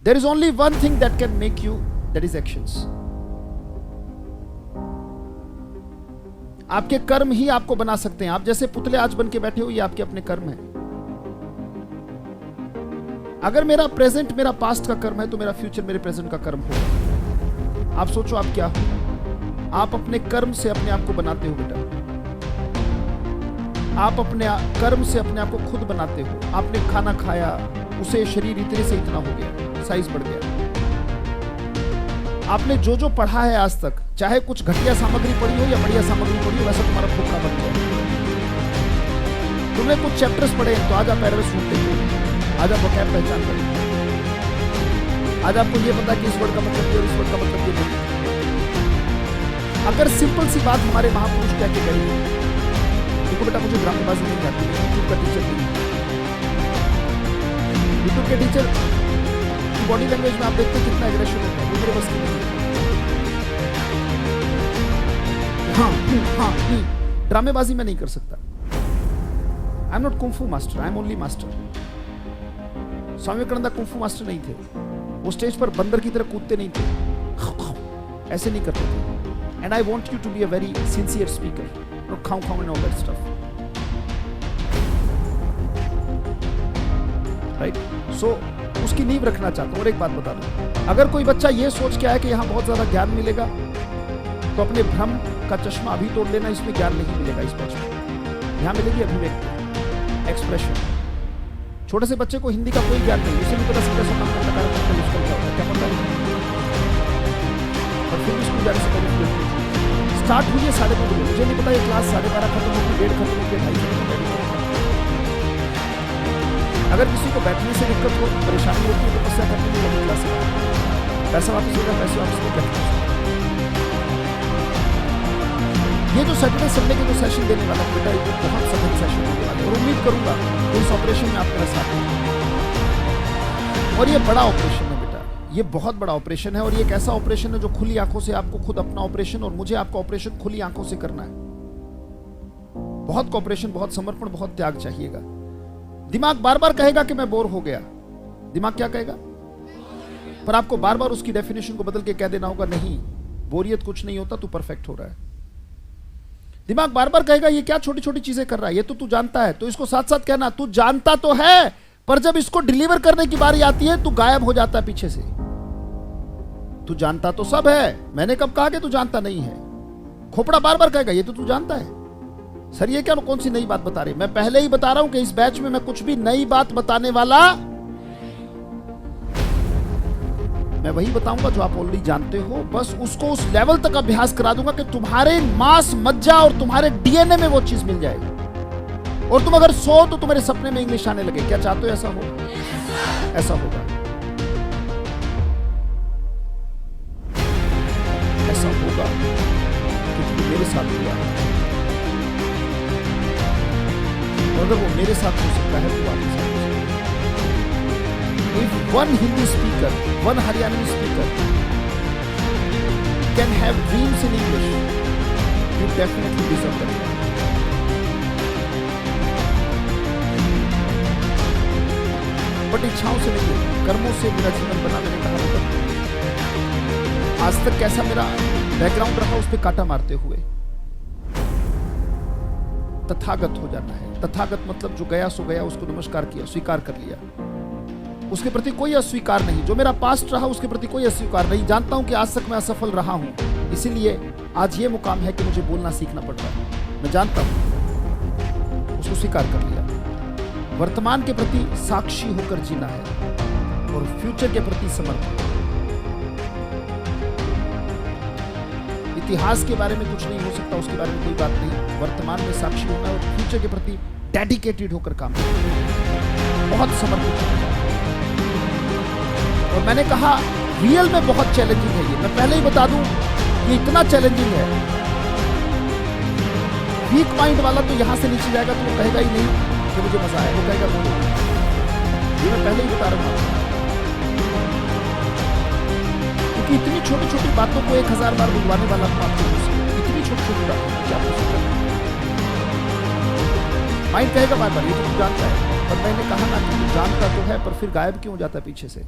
There is only one thing that can make you, that is actions. आपके कर्म ही आपको बना सकते हैं. आप जैसे पुतले आज बन के बैठे हो, ये आपके अपने कर्म हैं. अगर मेरा प्रेजेंट मेरा पास्ट का कर्म है तो मेरा फ्यूचर मेरे प्रेजेंट का कर्म होगा. आप सोचो आप क्या हो. आप अपने कर्म से अपने आप को बनाते हो बेटा. आप अपने कर्म से अपने आप को खुद बनाते हो. आपने खाना खाया, उसे शरीर इतने से इतना हो गया, साइज बढ़ गया. आपने जो जो पढ़ा है आज तक, चाहे कुछ घटिया सामग्री पढ़ी हो या बढ़िया सामग्री पढ़ी हो, वैसा तुम्हारा खोखला बन गया. तुमने कुछ चैप्टर्स पढ़े तो आज आप एरर्स ढूंढते हो. आज आप वोकैब पहचान करें. आज आपको ये पता कि इस वर्ड का मतलब ये और इस वर्ड का मतलब ये नहीं. अगर सिंपल सी बात हमारे महापुरुष कह के गए, देखो बेटा मुझे ड्रामेबाजी नहीं आती, यूट्यूब का टीचर नहीं. यूट्यूब के टीचर की बॉडी लैंग्वेज में आप देखते हैं कितना एग्रेशन होता है. वो मेरे बस की नहीं. हाँ, ड्रामेबाजी में नहीं कर सकता. I am not kung fu master, I am only master. Swami Vivekananda kung fu master नहीं थे. वो स्टेज पर बंदर की तरह कूदते नहीं थे, ऐसे नहीं करते थे. And I want you to be a very sincere speaker, not खाऊं खाऊं and all that stuff. Right? So उसकी नींव रखना चाहता हूं. और एक बात बता दूं, अगर कोई बच्चा ये सोच के आया कि यहाँ बहुत ज्यादा ज्ञान मिलेगा, तो अपने भ्रम का चश्मा अभी तोड़ लेना. इसमें ज्ञान नहीं मिलेगा. इस बैच में यहाँ मिलेगी अभिव्यक्ति, एक्सप्रेशन. छोटे से बच्चे को हिंदी का कोई ज्ञान नहीं, उसे नहीं पता सीधा सा नाम का यूज कर क्या होता है, क्या पता है. और फिर भी स्कूल जाने से पहले स्टार्ट हुई है 9:30 बजे. मुझे नहीं पता ये क्लास 12:30 खत्म होगी, 1:30 खत्म होगी, 2:30 अगर किसी को बैठने से दिक्कत हो, परेशानी होती है, तो तपस्या करने की लगी क्लास से पैसा वापस होगा, पैसे वापस नहीं करते. ये जो सैटरडे संडे के जो सेशन देने वाला बेटा, ये बहुत सफल सेशन होने वाला है. और उम्मीद करूंगा इस ऑपरेशन में आप मेरा साथ देंगे. और ये बड़ा ऑपरेशन है बेटा, ये बहुत बड़ा ऑपरेशन है. और ये एक ऐसा ऑपरेशन है जो खुली आंखों से आपको खुद अपना ऑपरेशन, और मुझे आपका ऑपरेशन खुली आंखों से करना है. बहुत कॉपरेशन, बहुत समर्पण, बहुत त्याग चाहिएगा. दिमाग बार बार कहेगा कि मैं बोर हो गया. दिमाग क्या कहेगा? पर आपको बार बार उसकी डेफिनेशन को बदल के कह देना होगा, नहीं बोरियत कुछ नहीं होता, तू परफेक्ट हो रहा है. दिमाग बार बार कहेगा ये क्या छोटी छोटी चीजें कर रहा है, ये तो तू जानता है. तो इसको साथ साथ कहना, तू जानता तो है, पर जब इसको डिलीवर करने की बारी आती है, तू गायब हो जाता है पीछे से. तू जानता तो सब है, मैंने कब कहा कि तू जानता नहीं है. खोपड़ा बार बार कहेगा ये तो तू जानता है. सर ये क्या, कौन सी नई बात बता रहे? मैं पहले ही बता रहा हूं कि इस बैच में मैं कुछ भी नई बात बताने वाला, मैं वही बताऊंगा जो आप ऑलरेडी जानते हो. बस उसको उस लेवल तक अभ्यास करा दूंगा कि तुम्हारे मांस मज्जा और तुम्हारे डीएनए में वो चीज मिल जाएगी. और तुम अगर सो तो तुम्हारे सपने में इंग्लिश आने लगे. क्या चाहते हो ऐसा हो? ऐसा होगा, ऐसा होगा क्योंकि मेरे साथ हुआ है. और अगर वो मेरे साथ हो सकता है तो आपके साथ हो सकता है. If one Hindi speaker, one Haryanvi speaker can have dreams in English, you definitely deserve that. But इच्छाओं से नहीं, कर्मों से मेरा जीवन बना. मैंने कहा आज तक कैसा मेरा बैकग्राउंड रहा, उस पर कांटा मारते हुए. तथागत हो जाना है. तथागत मतलब जो गया सो गया, उसको नमस्कार किया, स्वीकार कर लिया. उसके प्रति कोई अस्वीकार नहीं. जो मेरा पास्ट रहा उसके प्रति कोई अस्वीकार नहीं. जानता हूं कि आज तक मैं असफल रहा हूं, इसीलिए आज ये मुकाम है कि मुझे बोलना सीखना पड़ रहा है. मैं जानता हूं, उसको स्वीकार कर लिया. वर्तमान के प्रति साक्षी होकर जीना है और फ्यूचर के प्रति समर्पण. इतिहास के बारे में कुछ नहीं हो सकता, उसके बारे में कोई बात नहीं. वर्तमान में साक्षी होना और फ्यूचर के प्रति डेडिकेटेड होकर काम करना, बहुत समर्पित होना. और मैंने कहा रियल में बहुत चैलेंजिंग है ये. मैं पहले ही बता दूं ये इतना चैलेंजिंग है. वीक माइंड वाला तो यहां से नीचे जाएगा तो वो कहेगा ही नहीं कि मुझे मजा आया, वो कहेगा बोलो. ये मैं पहले ही बता रहा हूं, क्योंकि इतनी छोटी छोटी बातों को 1000 बार बुलवाने वाला हूं आपको. इतनी छोटी छोटी बातों क्या हो सकता है? माइंड कहेगा बार बार ये तो तू जानता है. पर मैंने कहा ना कि तू जानता तो है, पर फिर गायब क्यों हो जाता है पीछे से?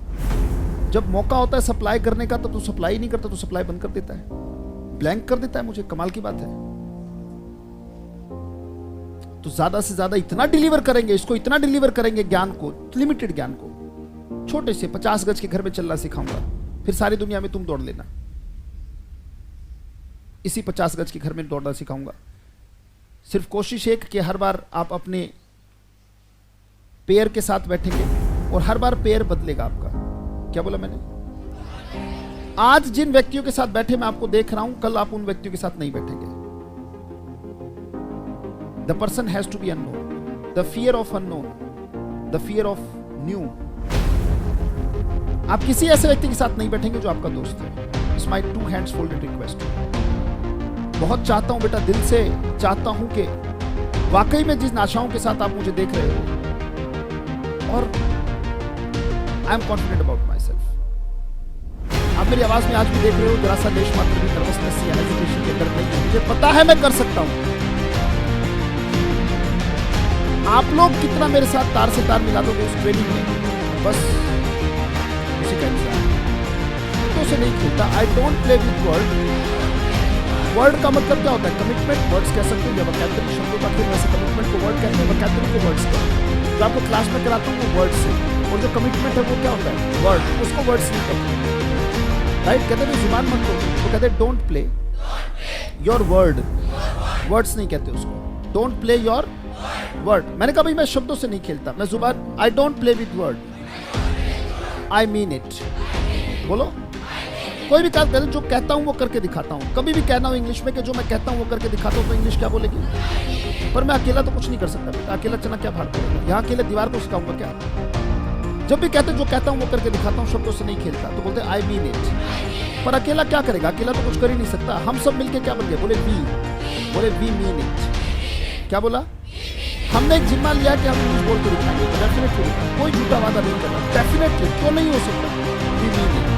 जब मौका होता है सप्लाई करने का तो तू सप्लाई नहीं करता, तू सप्लाई बंद कर देता है, ब्लैंक कर देता है मुझे। कमाल की बात है। तो ज्यादा से ज्यादा इतना डिलीवर करेंगे, इसको इतना डिलीवर करेंगे ज्ञान को, लिमिटेड ज्ञान को। छोटे से 50 गज के घर में चलना सिखाऊंगा, फिर सारी दुनिया में तुम दौड़ लेना। इसी 50 गज के घर में दौड़ना सिखाऊंगा। सिर्फ कोशिश एक कि हर बार आप अपने पेयर के साथ बैठेंगे और हर बार पेयर बदलेगा आपका। क्या बोला मैंने? आज जिन व्यक्तियों के साथ बैठे मैं आपको देख रहा हूं, कल आप उन व्यक्तियों के साथ नहीं बैठेंगे। The person has to be unknown, the fear of unknown, the fear of new. आप किसी ऐसे व्यक्ति के साथ नहीं बैठेंगे जो आपका दोस्त है। It's my 2 hands folded request. बहुत चाहता हूं बेटा, दिल से चाहता हूं कि वाकई में जिन आशाओं के साथ आप मुझे देख रहे हो, और I am confident about my self. आप मेरी आवाज में आज भी देख रहे हो जरा सा लेश मात्र भी नर्वसनेस या हेजिटेशन के डर नहीं है। मुझे पता है मैं कर सकता हूं। आप लोग कितना मेरे साथ तार से तार मिला दोगे उस ट्रेनिंग में, बस उसी का इंतजार। तो से नहीं खेलता। I don't play with word. Word का मतलब क्या होता है? कमिटमेंट। वर्ड्स कह सकते हैं, वोकैबुलरी शब्दों का फिर वैसे कमिटमेंट को वर्ड कहते हैं, वोकैबुलरी को वर्ड्स कहते हैं। जो आपको क्लास में कराता हूँ वो वर्ड्स है, और जो कमिटमेंट है वो क्या होता है? वर्ड। उसको वर्ड्स नहीं कहते, राइट? कहते हैं जुबान मत लो, वो कहते हैं don't play your word. Words नहीं कहते उसको, डोंट प्ले योर वर्ड। मैंने कहा भाई मैं शब्दों से नहीं खेलता, मैं जुबान। I don't play with word, I mean it. बोलो। कोई भी काम कहते जो कहता हूं वो करके दिखाता हूं। कभी भी कहना हो इंग्लिश में कि जो मैं कहता हूं वो करके दिखाता हूं, तो इंग्लिश क्या बोलेगी? पर मैं अकेला तो कुछ नहीं कर सकता। अकेला चना क्या फाड़ पड़ेगा? यहाँ अकेले दीवार को सिखाऊंगा क्या? जब भी कहते जो कहता हूं वो करके दिखाता हूं, शब्दों से नहीं खेलता, तो बोलते आई मीन इट। पर अकेला क्या करेगा? अकेला तो कुछ कर ही नहीं सकता। हम सब मिलके क्या बन गए? बोले वी मीन इट। क्या बोला? हमने एक जिम्मा लिया कि हम इंग्लिश बोल के दिखाएंगे, डेफिनेटली। कोई झूठा वादा नहीं कर रहा, डेफिनेटली। क्यों नहीं हो सकता? We mean it.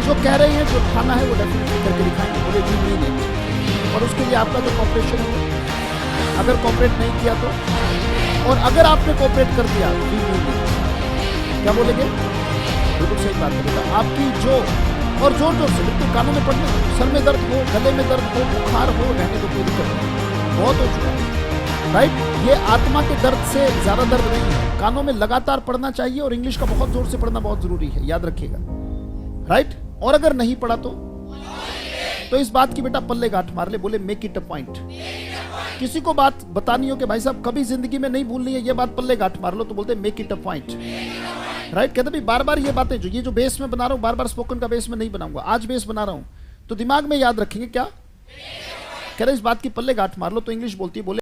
जो कह रहे हैं जो खाना है वो डेफिनेटली करके दिखाएंगे, बोले वी मीन इट। और उसके लिए आपका जो कॉपरेशन है, अगर कॉपरेट नहीं किया तो, और अगर आपने कॉपरेट कर दिया, वी मीन इट। क्या बोलेंगे? बिल्कुल सही बात है। आपकी जो और जोर जोर से बिल्कुल कानों में पड़ना, सर में दर्द हो, गले में दर्द हो, बुखार हो, रहने को कोई दिक्कत नहीं, बहुत हो चुका है, राइट? ये आत्मा के दर्द से ज्यादा दर्द नहीं है। कानों में लगातार पढ़ना चाहिए, और इंग्लिश का बहुत जोर से पढ़ना बहुत जरूरी है, याद रखिएगा, राइट? और अगर नहीं पढ़ा तो इस बात की बेटा पल्ले गांठ मार ले। बोले मेक इट अ पॉइंट। किसी को बात बतानी हो कि भाई साहब कभी जिंदगी में नहीं भूलनी है, ये बात पल्ले गांठ मार लो, तो बोलते make it a point, right? कहते भाई बार बार ये बातें जो बेस में बना रहा हूं, बार बार स्पोकन का बेस में नहीं बनाऊंगा, आज बेस बना रहा हूं, तो दिमाग में याद रखेंगे क्या? कह रहे इस बात की पल्ले गांठ मार लो। तो इंग्लिश बोलती है, बोले